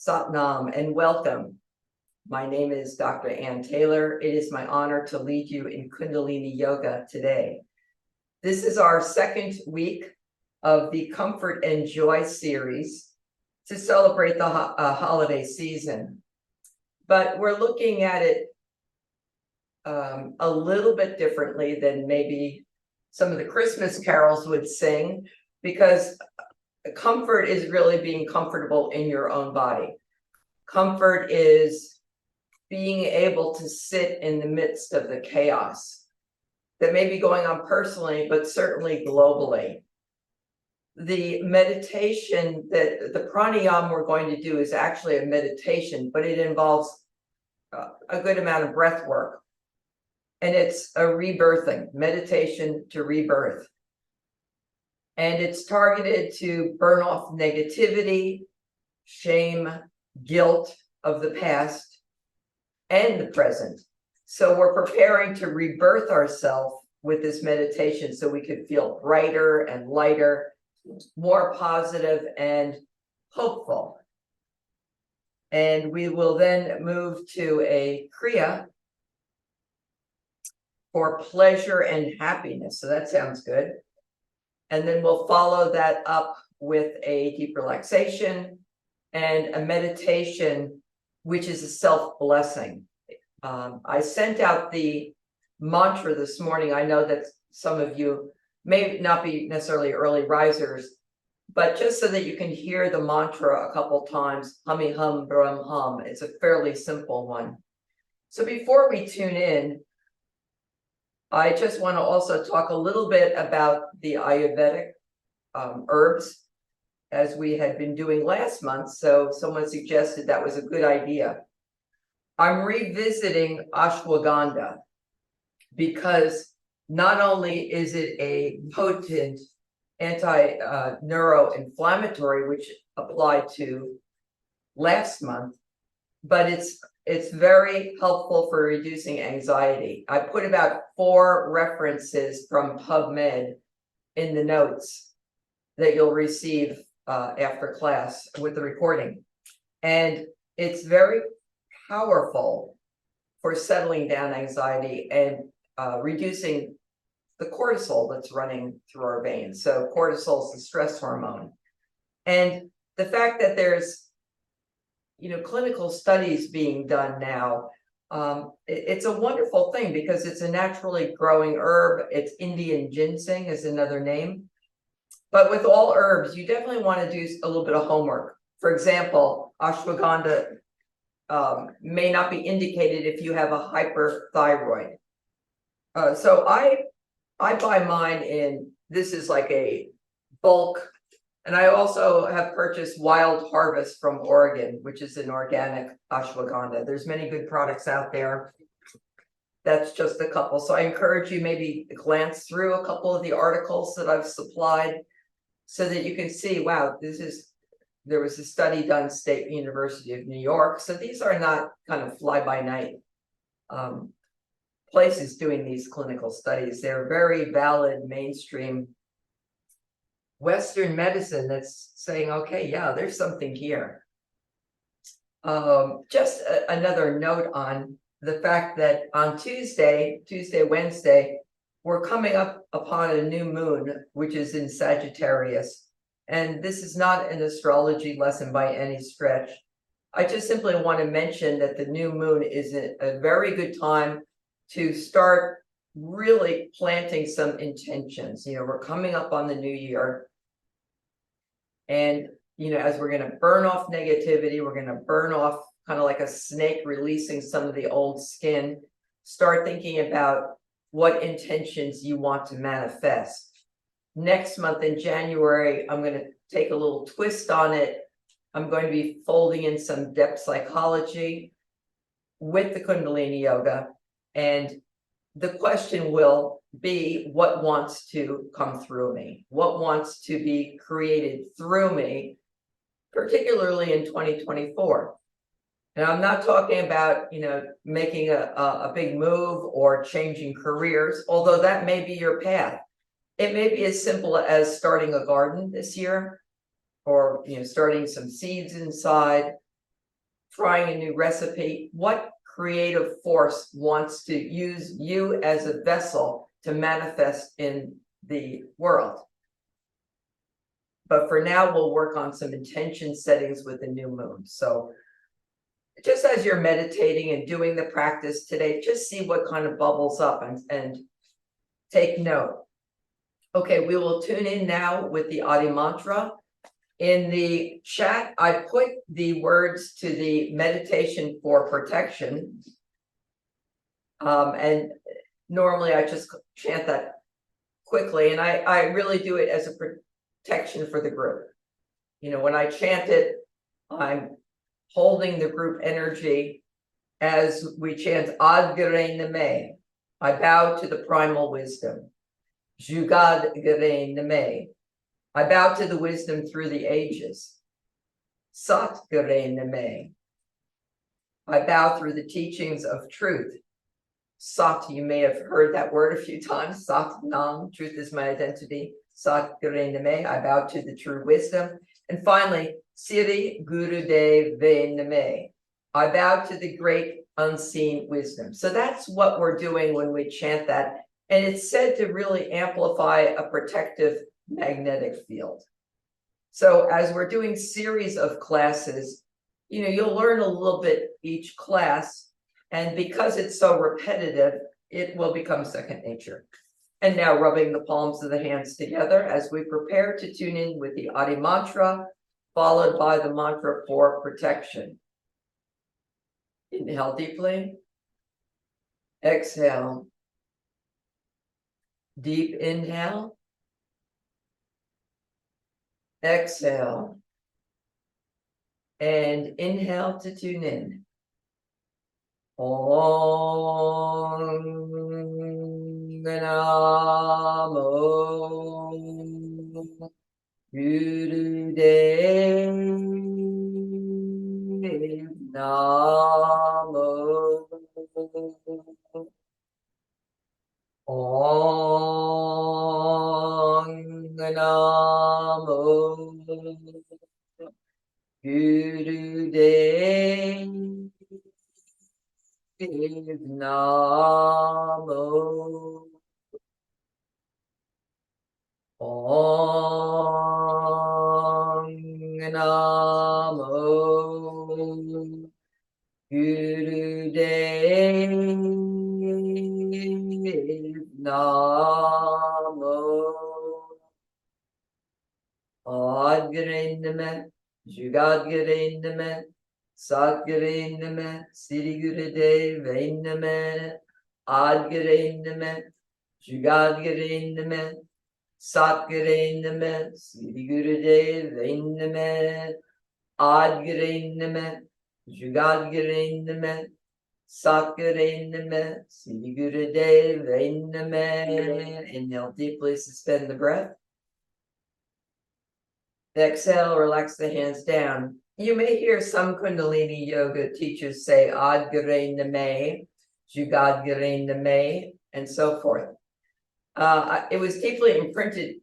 Satnam and welcome. My name is Dr. Ann Taylor. It is my honor to lead you in Kundalini Yoga today. This is our second week of the Comfort and Joy series to celebrate the holiday season. But we're looking at it a little bit differently than maybe some of the Christmas carols would sing, because comfort is really being comfortable in your own body. Comfort is being able to sit in the midst of the chaos that may be going on personally, but certainly globally. The meditation that the pranayam we're going to do is actually a meditation, but it involves a good amount of breath work. And it's a rebirthing, meditation to rebirth. And it's targeted to burn off negativity, shame, guilt of the past and the present. So we're preparing to rebirth ourselves with this meditation so we could feel brighter and lighter, more positive and hopeful. And we will then move to a Kriya for pleasure and happiness. So that sounds good. And then we'll follow that up with a deep relaxation and a meditation, which is a self-blessing. I sent out the mantra this morning. I know that some of you may not be necessarily early risers, but just so that you can hear the mantra a couple times, Humee Hum, Brahm Hum. It's a fairly simple one. So before we tune in, I just want to also talk a little bit about the Ayurvedic herbs, as we had been doing last month. So someone suggested that was a good idea. I'm revisiting ashwagandha because not only is it a potent anti-neuroinflammatory, which applied to last month, but it's very helpful for reducing anxiety. I put about 4 references from PubMed in the notes that you'll receive after class with the recording. And it's very powerful for settling down anxiety and reducing the cortisol that's running through our veins. So cortisol is the stress hormone. And the fact that there's clinical studies being done now, it's a wonderful thing because it's a naturally growing herb. It's Indian ginseng is another name. But with all herbs, you definitely want to do a little bit of homework. For example, ashwagandha may not be indicated if you have a hyperthyroid. So I buy mine in, this is like a bulk. And I also have purchased Wild Harvest from Oregon, which is an organic ashwagandha. There's many good products out there. That's just a couple. So I encourage you maybe glance through a couple of the articles that I've supplied so that you can see, wow, there was a study done at State University of New York. So these are not kind of fly-by-night places doing these clinical studies. They're very valid mainstream Western medicine that's saying, okay, yeah, there's something here. Just another note on the fact that on Tuesday, Wednesday, we're coming up upon a new moon, which is in Sagittarius. And this is not an astrology lesson by any stretch. I just simply want to mention that the new moon is a very good time to start really planting some intentions. We're coming up on the new year. And, as we're going to burn off negativity, we're going to burn off kind of like a snake releasing some of the old skin, start thinking about what intentions you want to manifest. Next month in January, I'm going to take a little twist on it. I'm going to be folding in some depth psychology with the Kundalini Yoga. And the question will be, what wants to come through me? What wants to be created through me, particularly in 2024? And I'm not talking about, making a big move or changing careers, although that may be your path. It may be as simple as starting a garden this year, or starting some seeds inside, trying a new recipe, what creative force wants to use you as a vessel to manifest in the world. But for now, we'll work on some intention settings with the new moon. So just as you're meditating and doing the practice today, just see what kind of bubbles up and take note. Okay, we will tune in now with the Adi mantra. In the chat, I put the words to the meditation for protection. And normally I just chant that quickly, and I really do it as a protection for the group. You know, when I chant it, I'm holding the group energy as we chant Ad Gare Name. I bow to the primal wisdom. Jugad Gare Name. I bow to the wisdom through the ages. Sat Gare Name. I bow through the teachings of truth. Sat, you may have heard that word a few times. Sat Nam, truth is my identity. Sat Gare Name. I bow to the true wisdom. And finally, Siri Guru Dev Ve Name. I bow to the great unseen wisdom. So that's what we're doing when we chant that. And it's said to really amplify a protective magnetic field. So as we're doing series of classes, you know, you'll learn a little bit each class. And because it's so repetitive, it will become second nature. And now rubbing the palms of the hands together as we prepare to tune in with the Adi mantra, followed by the mantra for protection. Inhale deeply. Exhale. Deep inhale. Exhale. And inhale to tune in. Om Namo Gurudev Namo Om Namo Gurudev Namo Om Namo Gurudev Namo Ad Gare Name, Jugad Gare Name, Sat Gare Name, Siri Gurudev Name, Ad Gare Name, Jugad Gare Name, Sat Gare Name, Siri Gurudev Name, Ad Gare Name, Jugad Gare Name, Sat Gare Name, Siri Gurudev Name. Inhale deeply, suspend the breath. Exhale, relax the hands down. You may hear some Kundalini Yoga teachers say Ad Gare Name, Jugad Gare Name, and so forth. It was deeply imprinted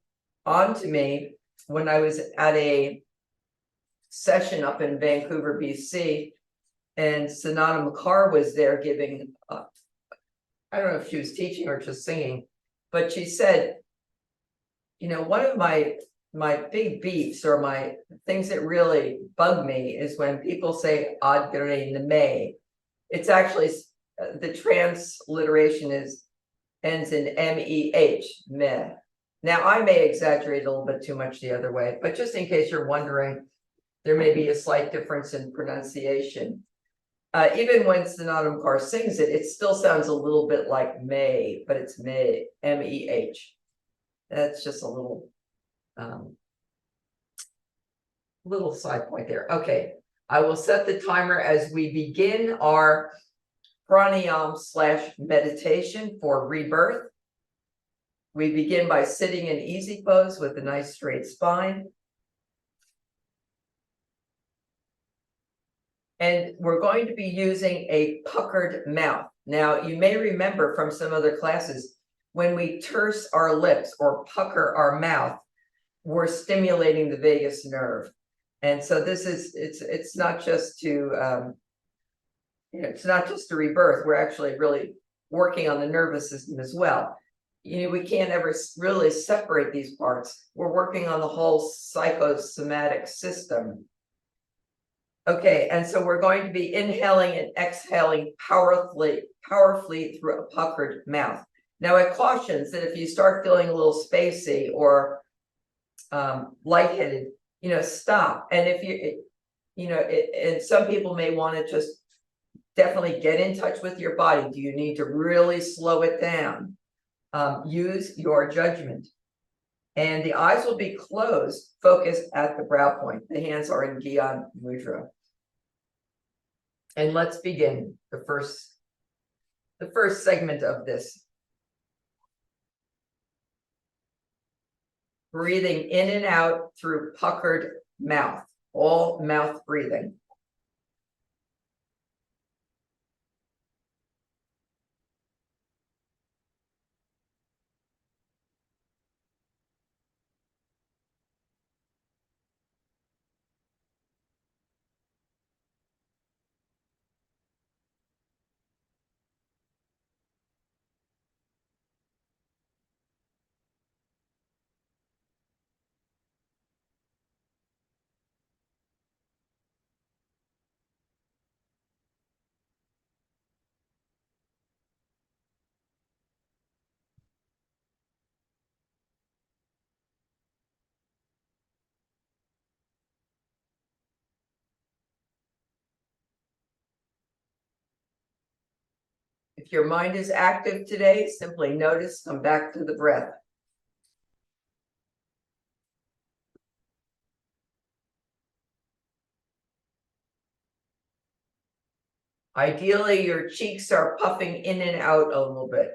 onto me when I was at a session up in Vancouver, BC, and Sanana Makar was there giving, I don't know if she was teaching or just singing, but she said, you know, one of my big beefs or my things that really bug me is when people say Ad Gare Name. It's actually, the transliteration ends in MEH, meh. Now I may exaggerate a little bit too much the other way, but just in case you're wondering, there may be a slight difference in pronunciation. Even when Sanana Makar sings it, it still sounds a little bit like may, but it's meh, MEH. That's just a little side point there. Okay, I will set the timer as we begin our pranayam / meditation for rebirth. We begin by sitting in easy pose with a nice straight spine. And we're going to be using a puckered mouth. Now, you may remember from some other classes, when we terse our lips or pucker our mouth, we're stimulating the vagus nerve. And so this is, it's not just to, it's not just a rebirth. We're actually really working on the nervous system as well. We can't ever really separate these parts. We're working on the whole psychosomatic system. Okay, and so we're going to be inhaling and exhaling powerfully through a puckered mouth. Now it cautions that if you start feeling a little spacey or lightheaded, stop. And if and some people may want to just definitely get in touch with your body. Do you need to really slow it down? Use your judgment. And the eyes will be closed, focused at the brow point. The hands are in Gyan Mudra. And let's begin the first segment of this. Breathing in and out through puckered mouth, all mouth breathing. If your mind is active today, simply notice, come back to the breath. Ideally, your cheeks are puffing in and out a little bit.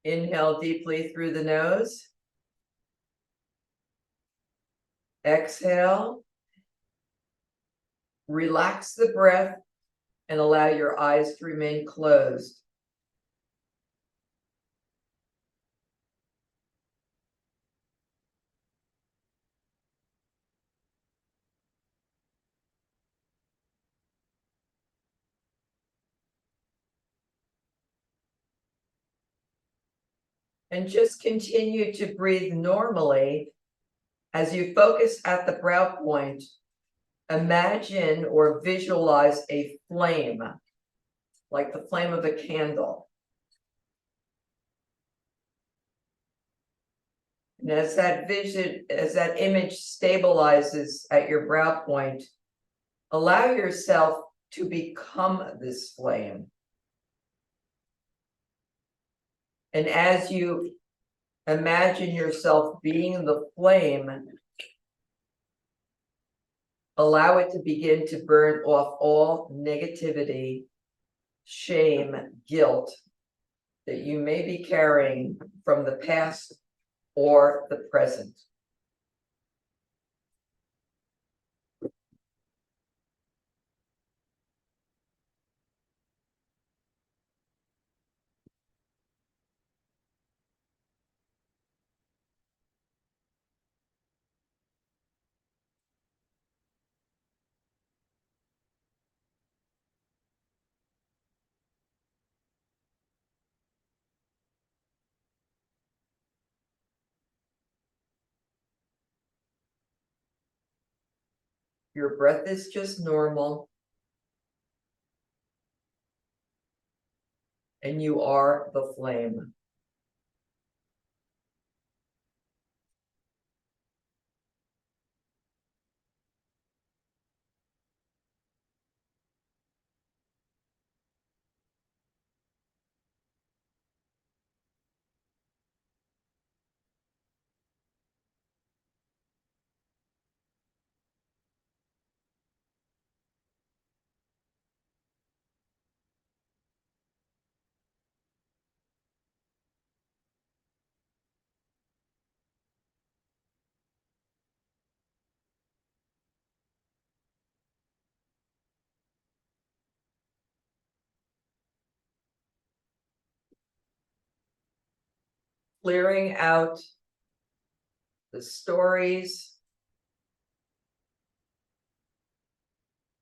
Inhale deeply through the nose. Exhale. Relax the breath and allow your eyes to remain closed. And just continue to breathe normally. As you focus at the brow point, imagine or visualize a flame, like the flame of a candle. And as that image stabilizes at your brow point, allow yourself to become this flame. And as you imagine yourself being the flame, allow it to begin to burn off all negativity, shame, guilt that you may be carrying from the past or the present. Your breath is just normal. And you are the flame. clearing out the stories,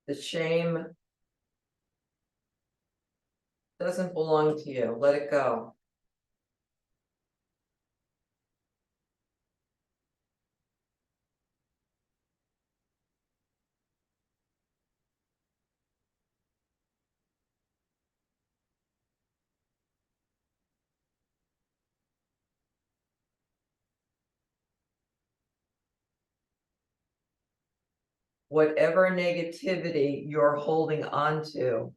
the shame. Doesn't belong to you. Let it go. Whatever negativity you're holding on to,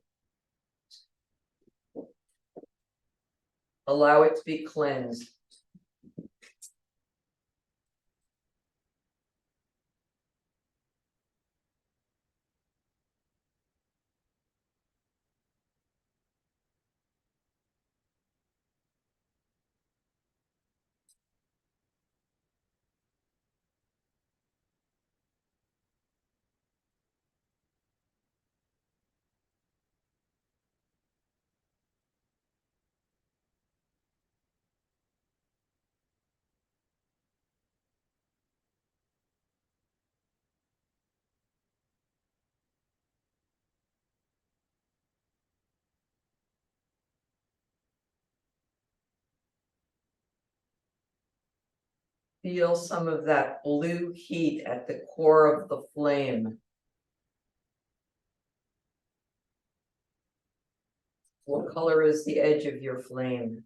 allow it to be cleansed. Feel some of that blue heat at the core of the flame. What color is the edge of your flame?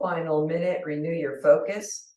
Final minute, renew your focus.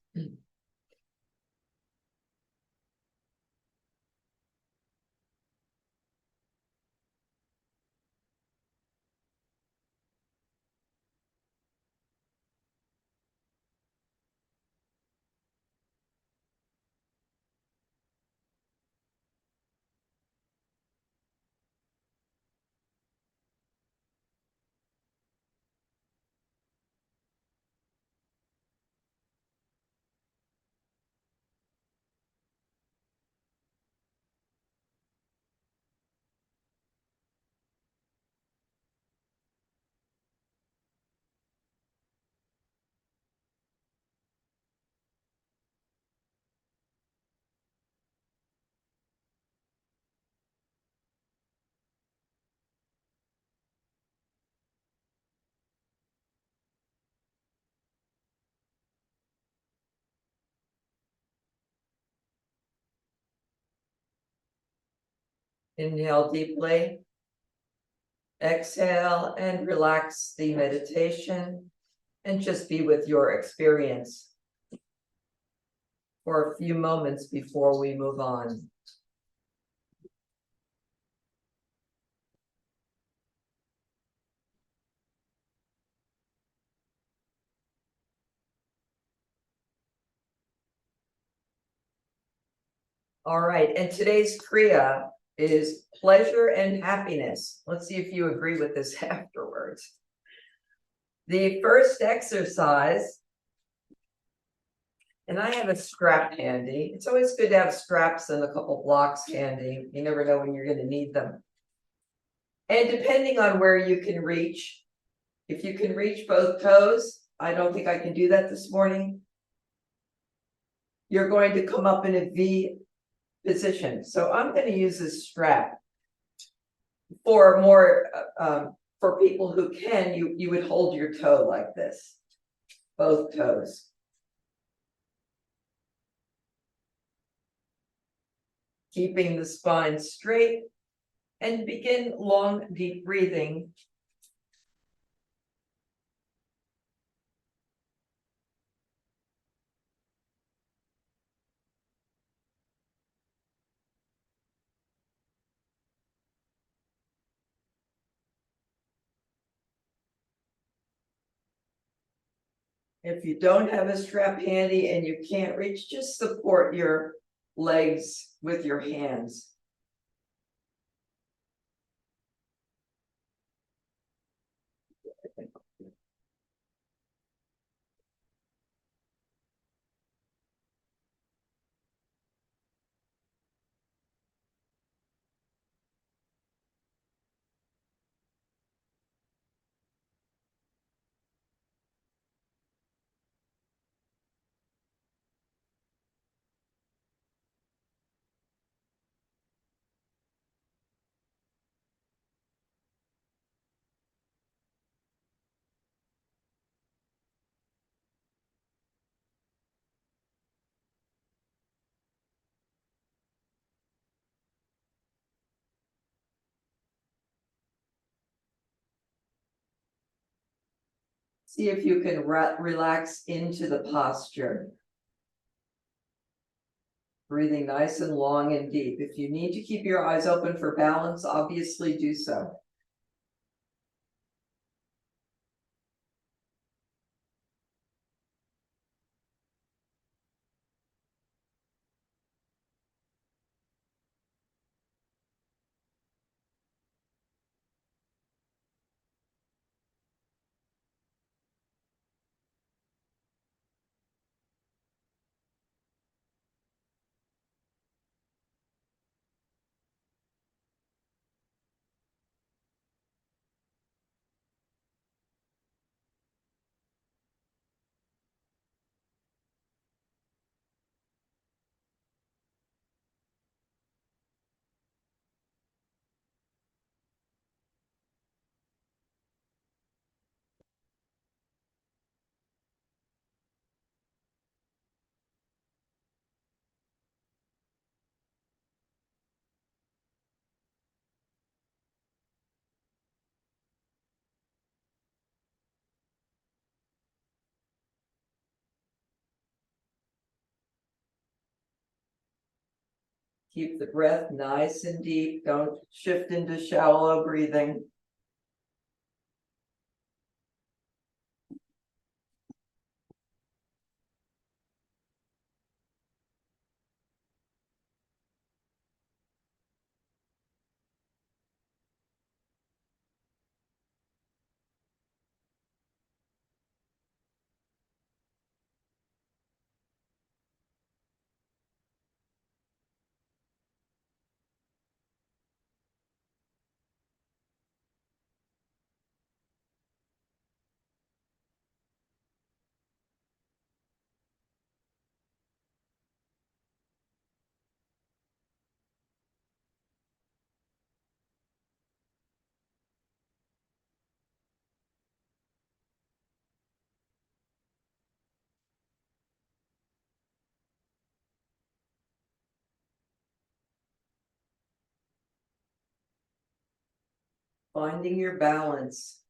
Inhale deeply. Exhale and relax the meditation and just be with your experience for a few moments before we move on. All right, and today's Kriya is pleasure and happiness. Let's see if you agree with this afterwards. The first exercise, and I have a scrap handy. It's always good to have scraps and a couple blocks handy. You never know when you're going to need them. And depending on where you can reach, if you can reach both toes, I don't think I can do that this morning. You're going to come up in a V position. So I'm going to use this strap. For more, for people who can, you would hold your toe like this, both toes. keeping the spine straight, and begin long, deep breathing. If you don't have a strap handy and you can't reach, just support your legs with your hands. See if you can relax into the posture. Breathing nice and long and deep. If you need to keep your eyes open for balance, obviously do so. Keep the breath nice and deep. Don't shift into shallow breathing. Finding your balance.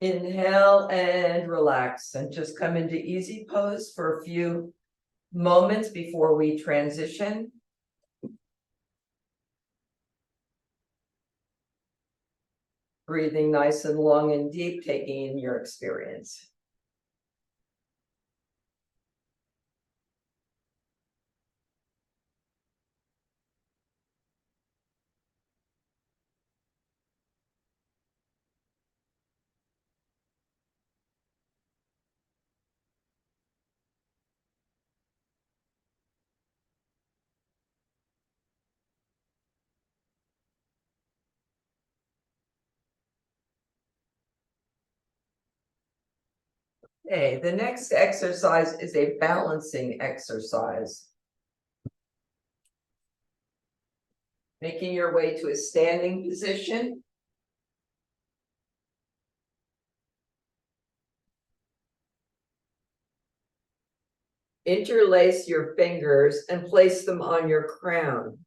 Inhale and relax, and just come into easy pose for a few moments before we transition. Breathing nice and long and deep, taking in your experience. Okay, the next exercise is a balancing exercise. Making your way to a standing position. Interlace your fingers and place them on your crown.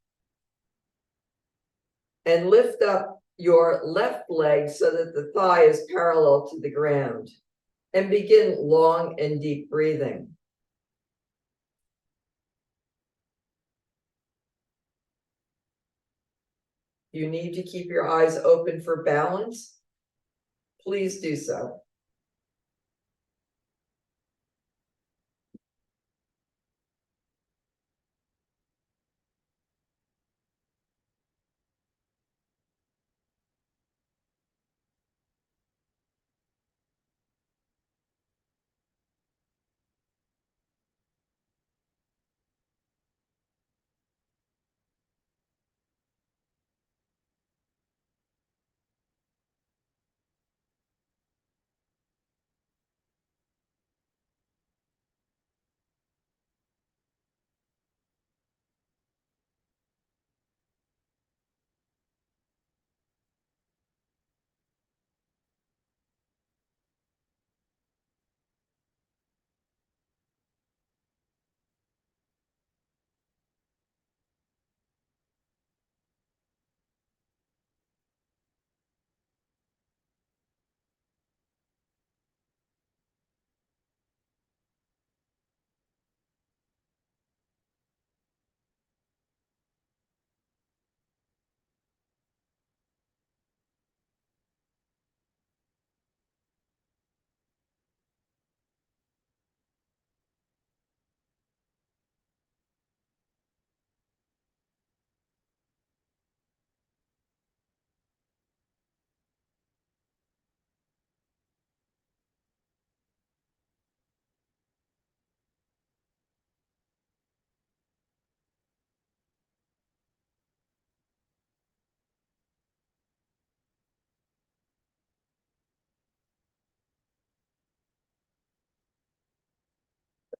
And lift up your left leg so that the thigh is parallel to the ground. And begin long and deep breathing. You need to keep your eyes open for balance. Please do so.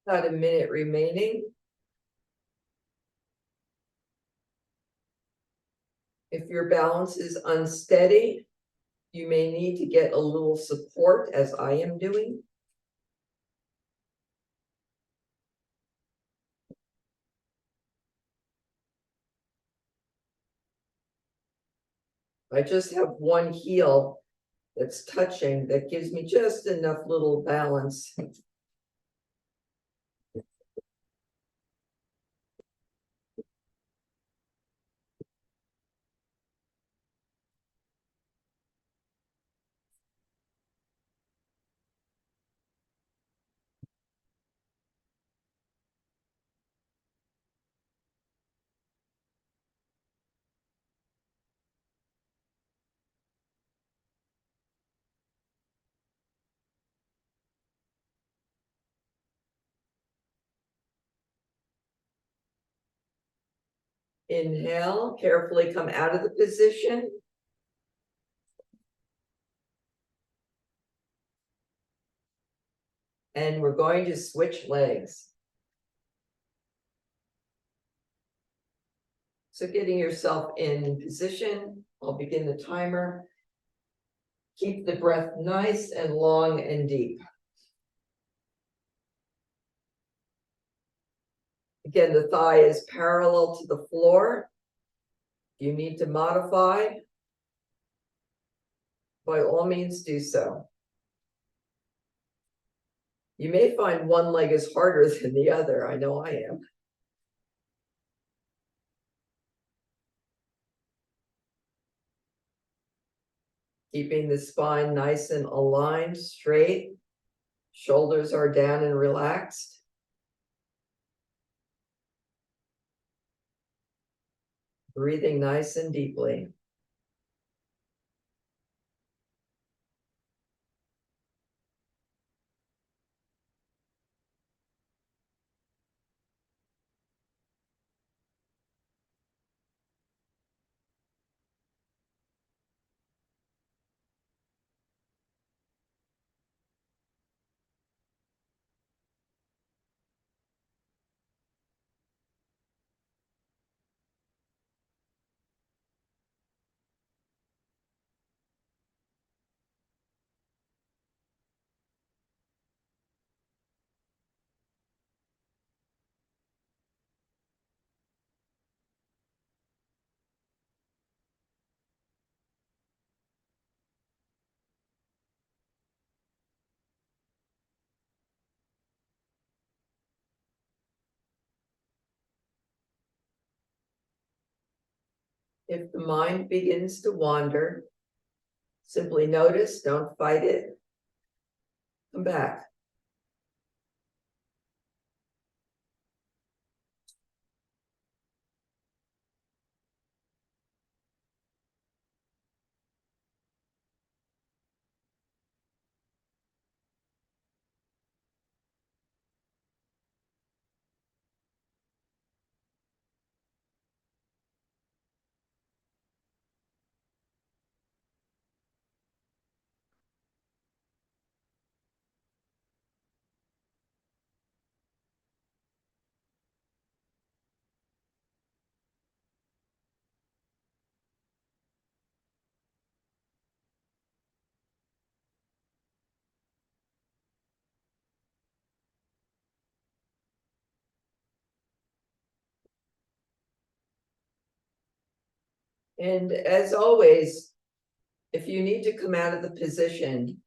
About a minute remaining. If your balance is unsteady, you may need to get a little support, as I am doing. I just have one heel that's touching, that gives me just enough little balance. Inhale, carefully come out of the position. And we're going to switch legs. So getting yourself in position, I'll begin the timer. Keep the breath nice and long and deep. Again, the thigh is parallel to the floor. If you need to modify, by all means do so. You may find one leg is harder than the other. I know I am. Keeping the spine nice and aligned, straight. Shoulders are down and relaxed. Breathing nice and deeply. If the mind begins to wander, simply notice, don't fight it. Come back. And as always, if you need to come out of the position,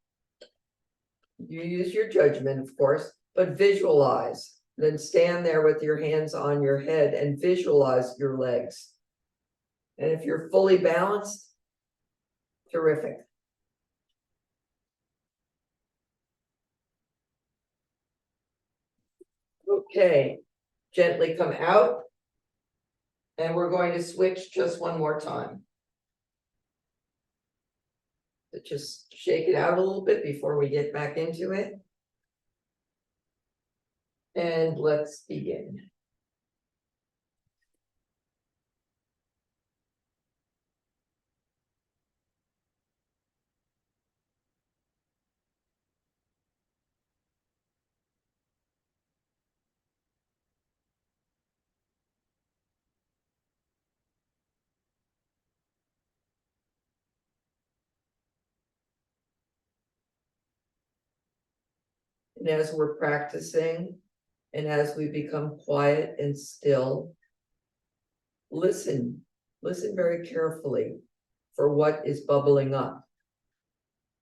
you use your judgment, of course, but visualize. Then stand there with your hands on your head and visualize your legs. And if you're fully balanced, terrific. Okay, gently come out. And we're going to switch just one more time. So just shake it out a little bit before we get back into it. And let's begin. And as we're practicing, and as we become quiet and still, listen very carefully for what is bubbling up.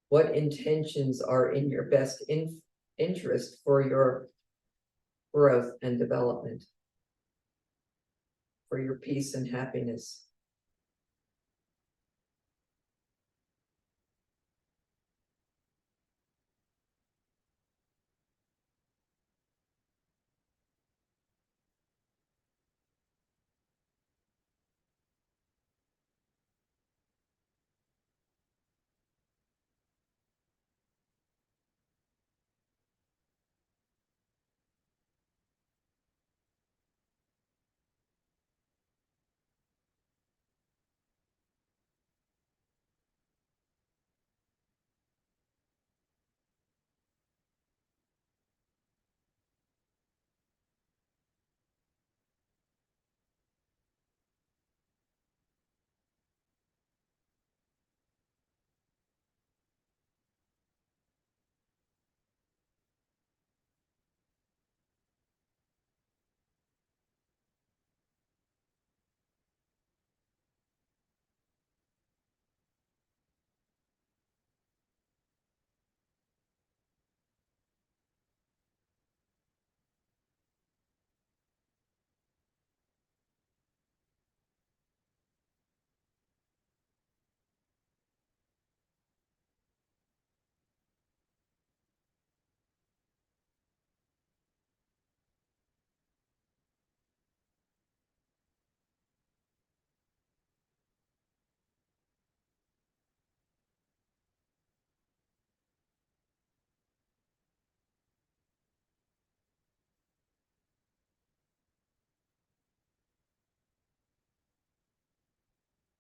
What intentions are in your best interest for your growth and development, for your peace and happiness.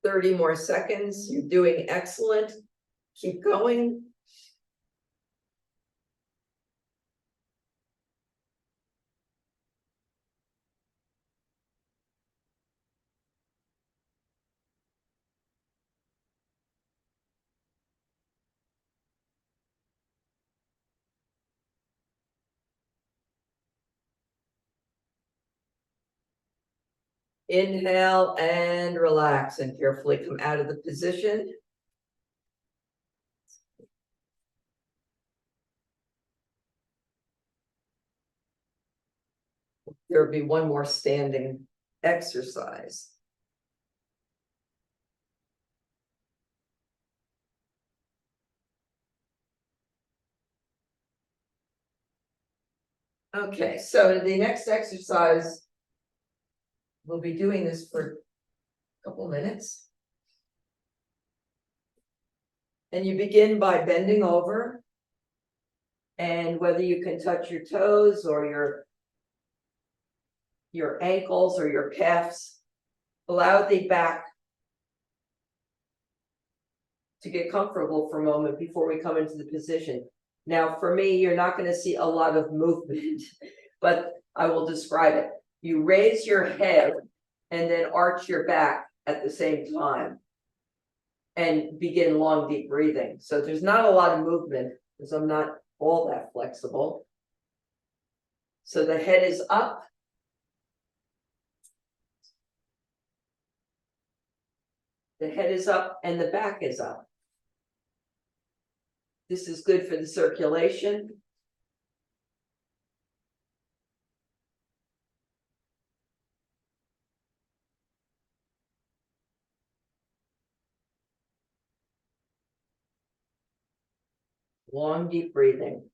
30 more seconds. You're doing excellent. Keep going. Inhale and relax and carefully come out of the position. There will be one more standing exercise. Okay, so the next exercise, we'll be doing this for a couple minutes. And you begin by bending over. And whether you can touch your toes or your ankles or your calves, allow the back to get comfortable for a moment before we come into the position. Now, for me, you're not going to see a lot of movement, but I will describe it. You raise your head and then arch your back at the same time and begin long, deep breathing. So there's not a lot of movement because I'm not all that flexible. So the head is up. The head is up and the back is up. This is good for the circulation. Long, deep breathing.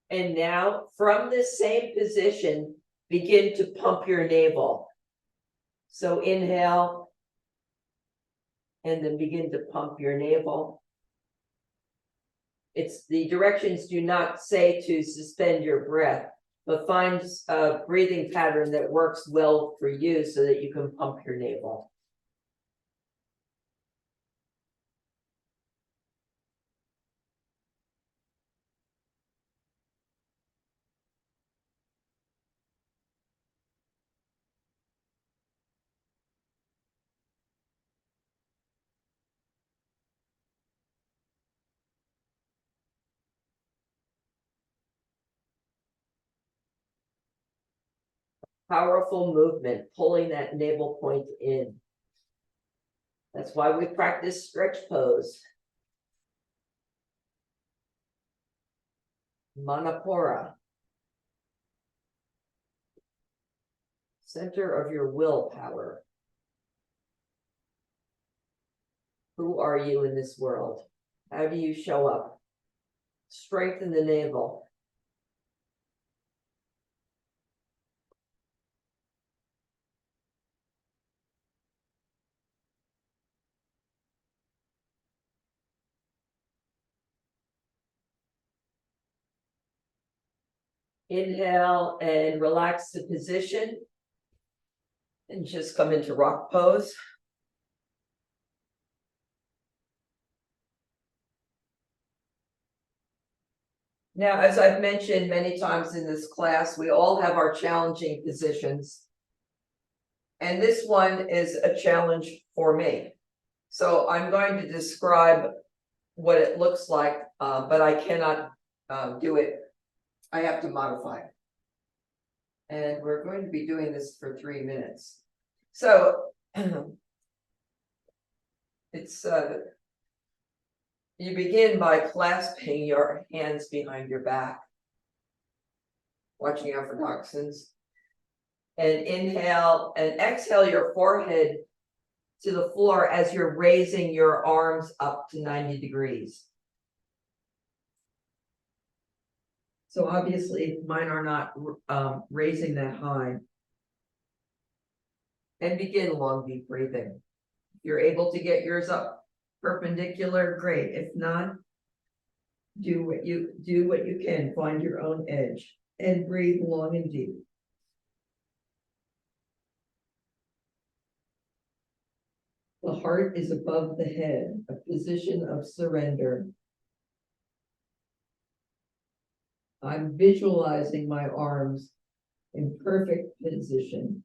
And now from this same position, begin to pump your navel. So inhale, and then begin to pump your navel. It's the directions do not say to suspend your breath, but find a breathing pattern that works well for you so that you can pump your navel. Powerful movement, pulling that navel point in. That's why we practice stretch pose. Manipura. Center of your willpower. Who are you in this world? How do you show up? Strengthen the navel. Inhale and relax the position. And just come into rock pose. Now, as I've mentioned many times in this class, we all have our challenging positions. And this one is a challenge for me. So I'm going to describe what it looks like, but I cannot do it. I have to modify it. And we're going to be doing this for 3 minutes. So it's you begin by clasping your hands behind your back, watching out for toxins, and inhale and exhale your forehead to the floor as you're raising your arms up to 90 degrees. So obviously mine are not raising that high. And begin long, deep breathing. If you're able to get yours up perpendicular, great. If not, do what you can, find your own edge and breathe long and deep. The heart is above the head, a position of surrender. I'm visualizing my arms in perfect position.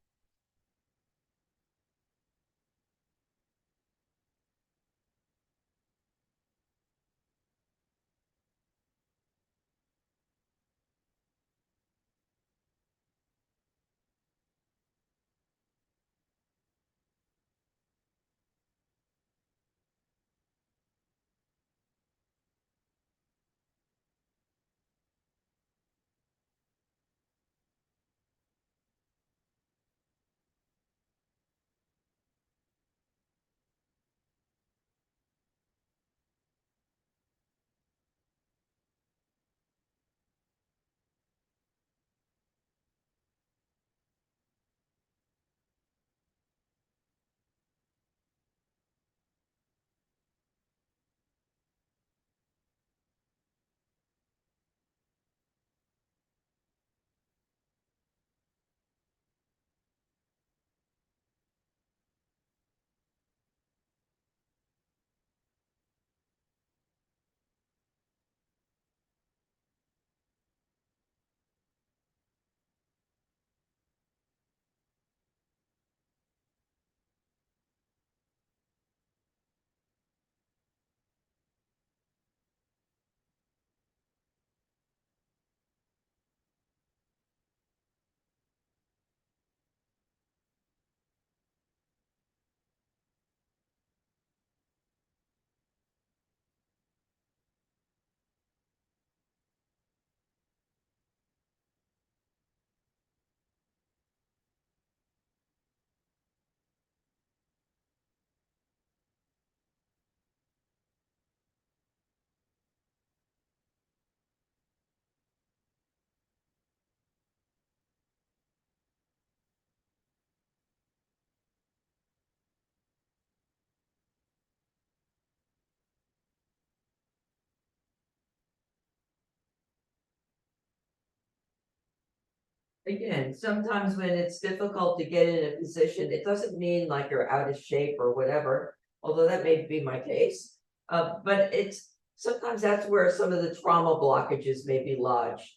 Again, sometimes when it's difficult to get in a position, it doesn't mean like you're out of shape or whatever, although that may be my case. But it's sometimes that's where some of the trauma blockages may be lodged.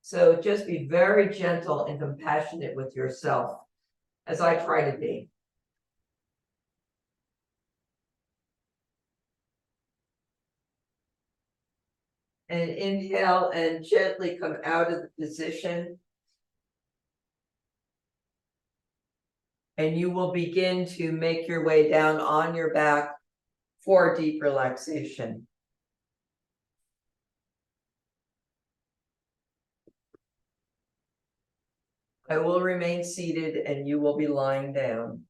So just be very gentle and compassionate with yourself, as I try to be. And inhale and gently come out of the position. And you will begin to make your way down on your back for deep relaxation. I will remain seated and you will be lying down.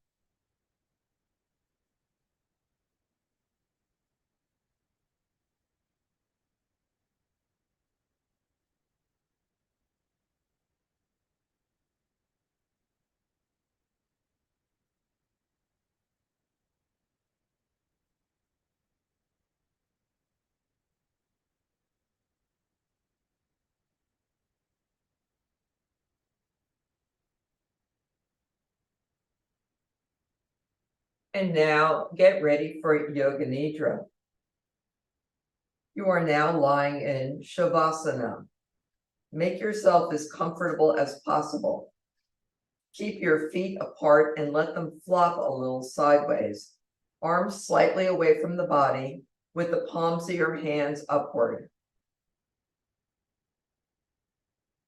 And now get ready for Yoga Nidra. You are now lying in Shavasana. Make yourself as comfortable as possible. Keep your feet apart and let them flop a little sideways, arms slightly away from the body, with the palms of your hands upward.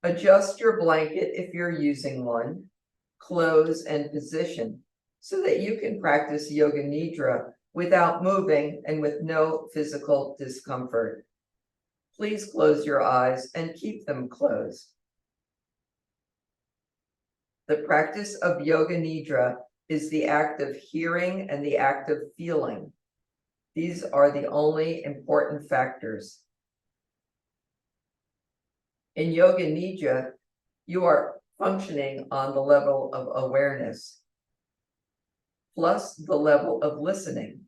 Adjust your blanket if you're using one, close and position, so that you can practice Yoga Nidra without moving and with no physical discomfort. Please close your eyes and keep them closed. The practice of Yoga Nidra is the act of hearing and the act of feeling. These are the only important factors. In Yoga Nidra, you are functioning on the level of awareness, plus the level of listening.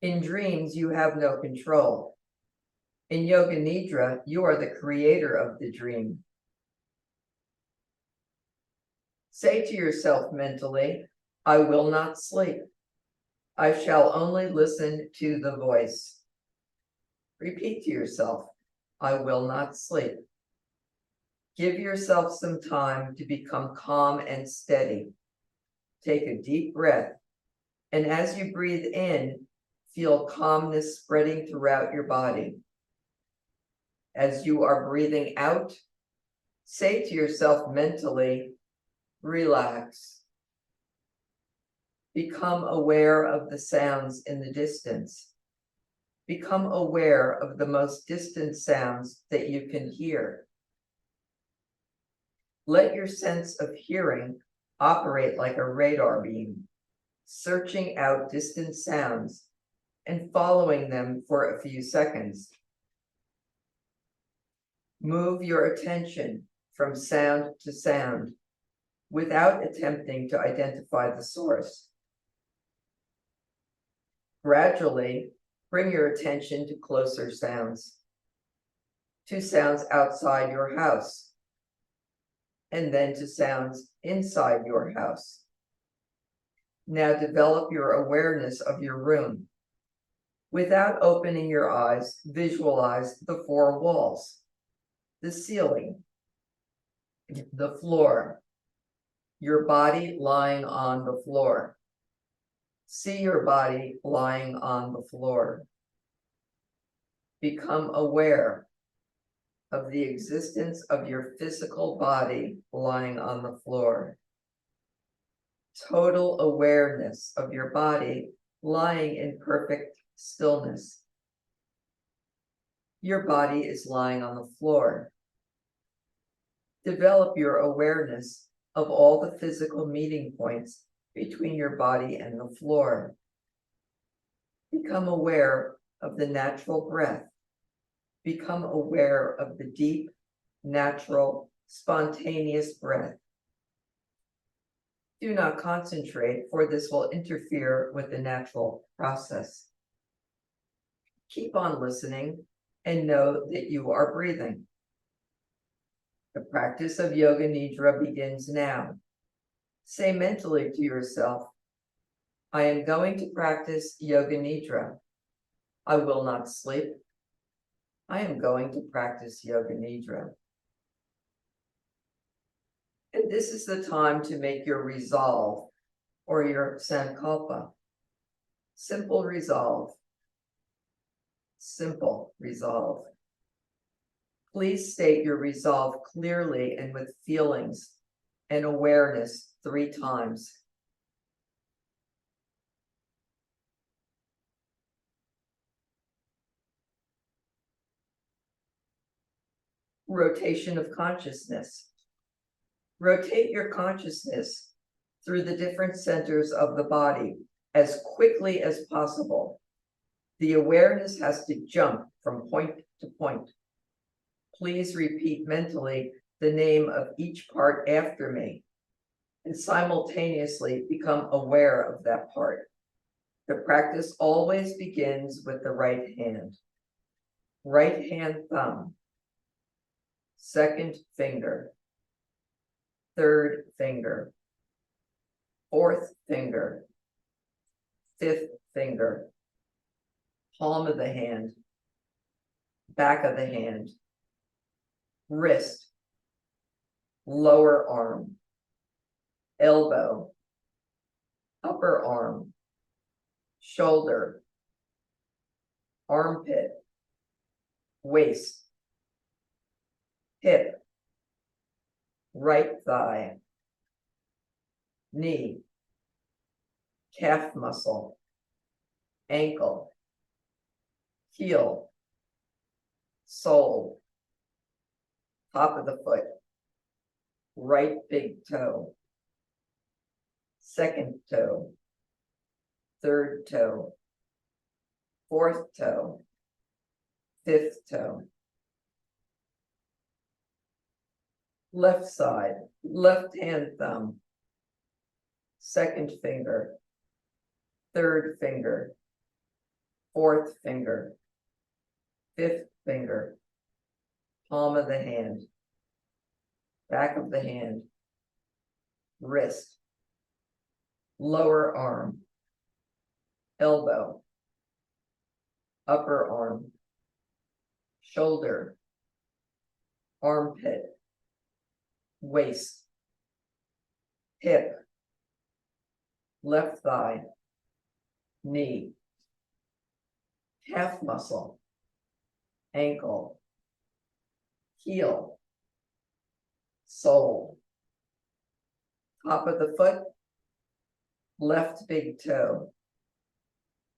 In dreams, you have no control. In Yoga Nidra, you are the creator of the dream. Say to yourself mentally, I will not sleep. I shall only listen to the voice. Repeat to yourself, I will not sleep. Give yourself some time to become calm and steady. Take a deep breath, and as you breathe in, feel calmness spreading throughout your body. As you are breathing out, say to yourself mentally, relax. Become aware of the sounds in the distance. Become aware of the most distant sounds that you can hear. Let your sense of hearing operate like a radar beam, searching out distant sounds and following them for a few seconds. Move your attention from sound to sound without attempting to identify the source. Gradually, bring your attention to closer sounds, to sounds outside your house, and then to sounds inside your house. Now develop your awareness of your room. Without opening your eyes, visualize the four walls, the ceiling, the floor, your body lying on the floor. See your body lying on the floor. Become aware of the existence of your physical body lying on the floor. Total awareness of your body lying in perfect stillness. Your body is lying on the floor. Develop your awareness of all the physical meeting points between your body and the floor. Become aware of the natural breath. Become aware of the deep, natural, spontaneous breath. Do not concentrate, for this will interfere with the natural process. Keep on listening and know that you are breathing. The practice of Yoga Nidra begins now. Say mentally to yourself, I am going to practice Yoga Nidra. I will not sleep. I am going to practice Yoga Nidra. And this is the time to make your resolve or your sankalpa. Simple resolve. Simple resolve. Please state your resolve clearly and with feelings and awareness 3 times. Rotation of consciousness. Rotate your consciousness through the different centers of the body as quickly as possible. The awareness has to jump from point to point. Please repeat mentally the name of each part after me and simultaneously become aware of that part. The practice always begins with the right hand. Right hand thumb, second finger, third finger, fourth finger, fifth finger, palm of the hand, back of the hand, wrist, lower arm, elbow, upper arm, shoulder, armpit, waist, hip, right thigh, knee, calf muscle, ankle, heel, sole, top of the foot, right big toe, second toe, third toe, fourth toe, fifth toe, left side, left hand thumb, second finger, third finger, fourth finger, fifth finger, palm of the hand, back of the hand, wrist, lower arm, elbow, upper arm, shoulder, armpit, waist, hip, left thigh, knee, calf muscle, ankle, heel, sole, top of the foot, left big toe,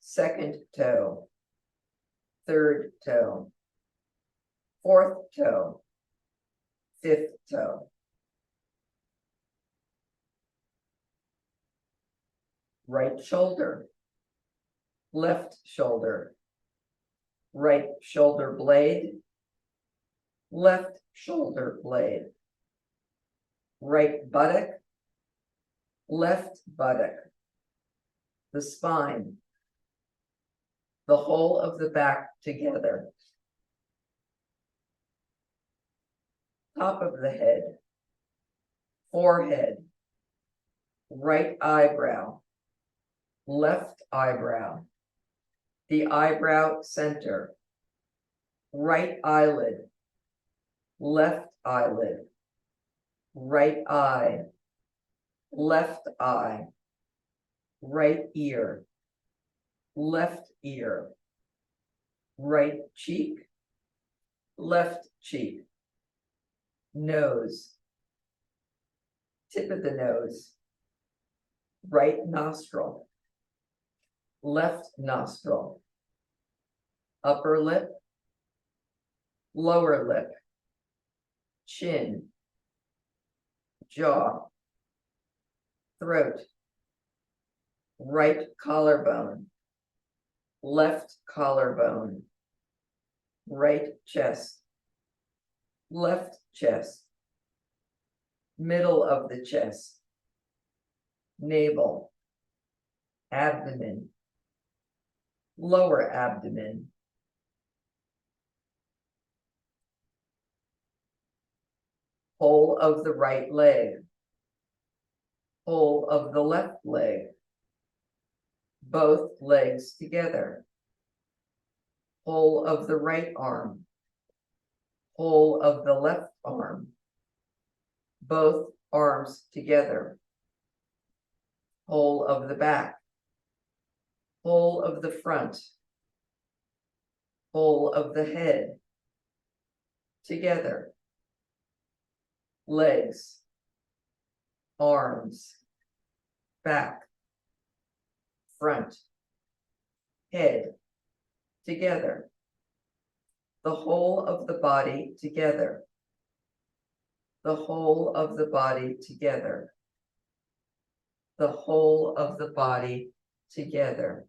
second toe, third toe, fourth toe, fifth toe, right shoulder, left shoulder, right shoulder blade, left shoulder blade, right buttock, left buttock, the spine, the whole of the back together, top of the head, forehead, right eyebrow, left eyebrow, the eyebrow center, right eyelid, left eyelid, right eye, left eye, right ear, left ear, right cheek, left cheek, nose, tip of the nose, right nostril, left nostril, upper lip, lower lip, chin, jaw, throat, right collarbone, left collarbone, right chest, left chest, middle of the chest, navel, abdomen, lower abdomen, whole of the right leg, whole of the left leg, both legs together, whole of the right arm, whole of the left arm, both arms together, whole of the back, whole of the front, whole of the head, together, legs, arms, back, front, head, together, the whole of the body together, the whole of the body together, the whole of the body together.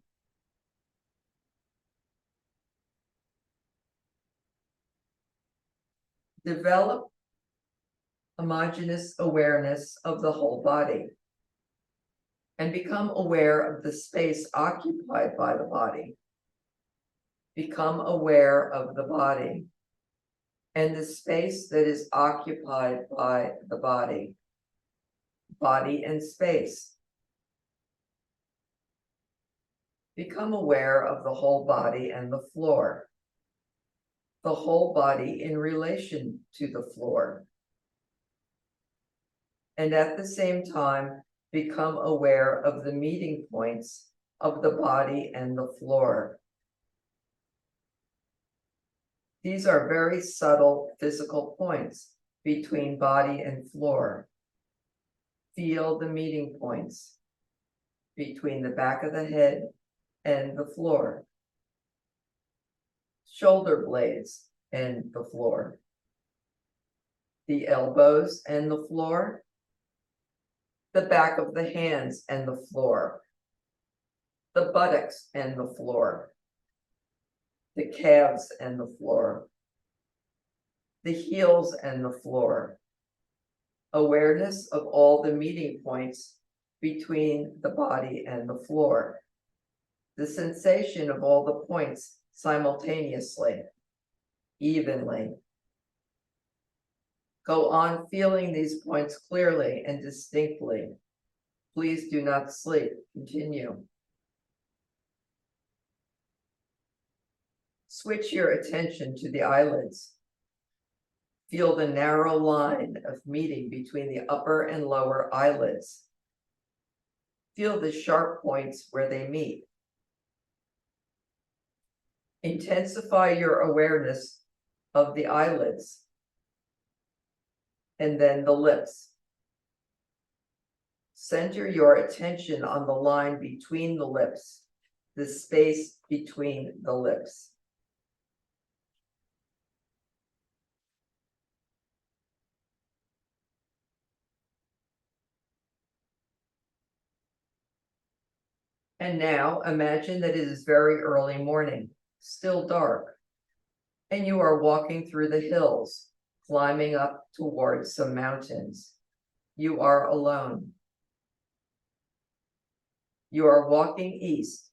Develop homogeneous awareness of the whole body and become aware of the space occupied by the body. Become aware of the body and the space that is occupied by the body. Body and space. Become aware of the whole body and the floor the whole body in relation to the floor. And at the same time, become aware of the meeting points of the body and the floor. These are very subtle physical points between body and floor. Feel the meeting points between the back of the head and the floor, shoulder blades and the floor, the elbows and the floor, the back of the hands and the floor, the buttocks and the floor, the calves and the floor, the heels and the floor. Awareness of all the meeting points between the body and the floor. The sensation of all the points simultaneously, evenly. Go on feeling these points clearly and distinctly. Please do not sleep. Continue. Switch your attention to the eyelids. Feel the narrow line of meeting between the upper and lower eyelids. Feel the sharp points where they meet. Intensify your awareness of the eyelids and then the lips. Center your attention on the line between the lips, the space between the lips. And now imagine that it is very early morning, still dark, and you are walking through the hills, climbing up towards some mountains. You are alone. You are walking east,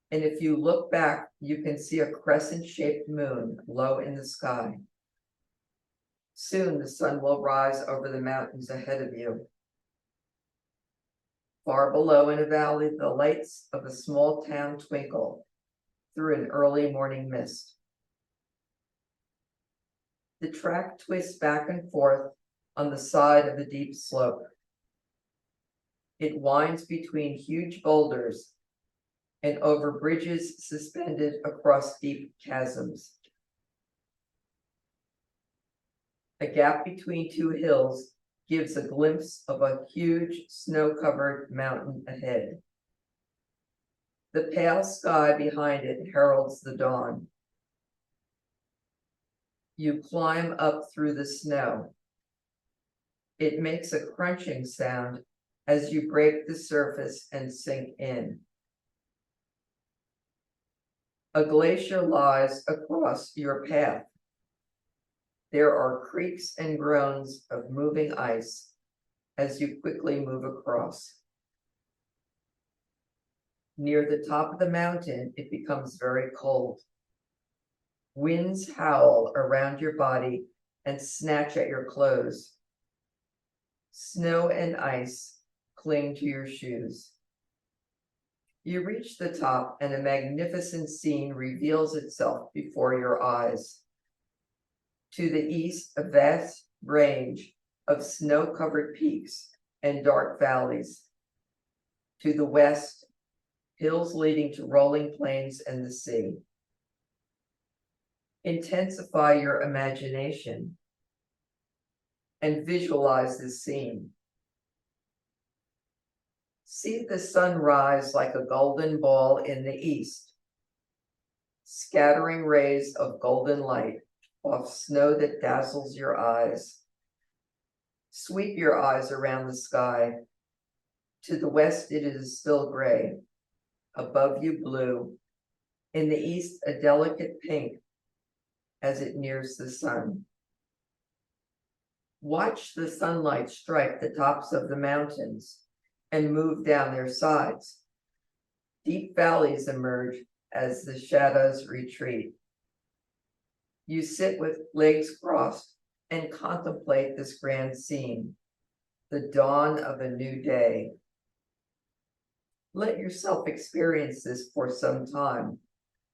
and if you look back, you can see a crescent-shaped moon low in the sky. Soon the sun will rise over the mountains ahead of you. Far below in a valley, the lights of a small town twinkle through an early morning mist. The track twists back and forth on the side of the deep slope. It winds between huge boulders and over bridges suspended across deep chasms. A gap between two hills gives a glimpse of a huge snow-covered mountain ahead. The pale sky behind it heralds the dawn. You climb up through the snow. It makes a crunching sound as you break the surface and sink in. A glacier lies across your path. There are creaks and groans of moving ice as you quickly move across. Near the top of the mountain, it becomes very cold. Winds howl around your body and snatch at your clothes. Snow and ice cling to your shoes. You reach the top and a magnificent scene reveals itself before your eyes. To the east, a vast range of snow-covered peaks and dark valleys. To the west, hills leading to rolling plains and the sea. Intensify your imagination and visualize this scene. See the sun rise like a golden ball in the east, scattering rays of golden light off snow that dazzles your eyes. Sweep your eyes around the sky. To the west, it is still gray. Above you, blue. In the east, a delicate pink as it nears the sun. Watch the sunlight strike the tops of the mountains and move down their sides. Deep valleys emerge as the shadows retreat. You sit with legs crossed and contemplate this grand scene, the dawn of a new day. Let yourself experience this for some time.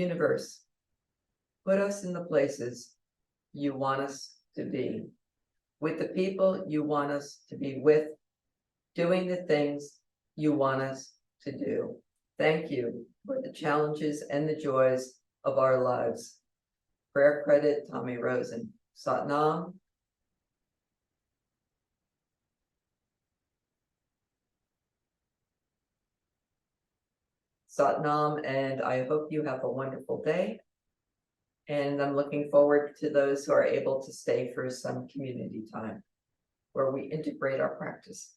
universe, put us in the places you want us to be, with the people you want us to be with, doing the things you want us to do. Thank you for the challenges and the joys of our lives. Prayer credit, Tommy Rosen. Sat Nam. Sat Nam, and I hope you have a wonderful day. And I'm looking forward to those who are able to stay for some community time where we integrate our practice.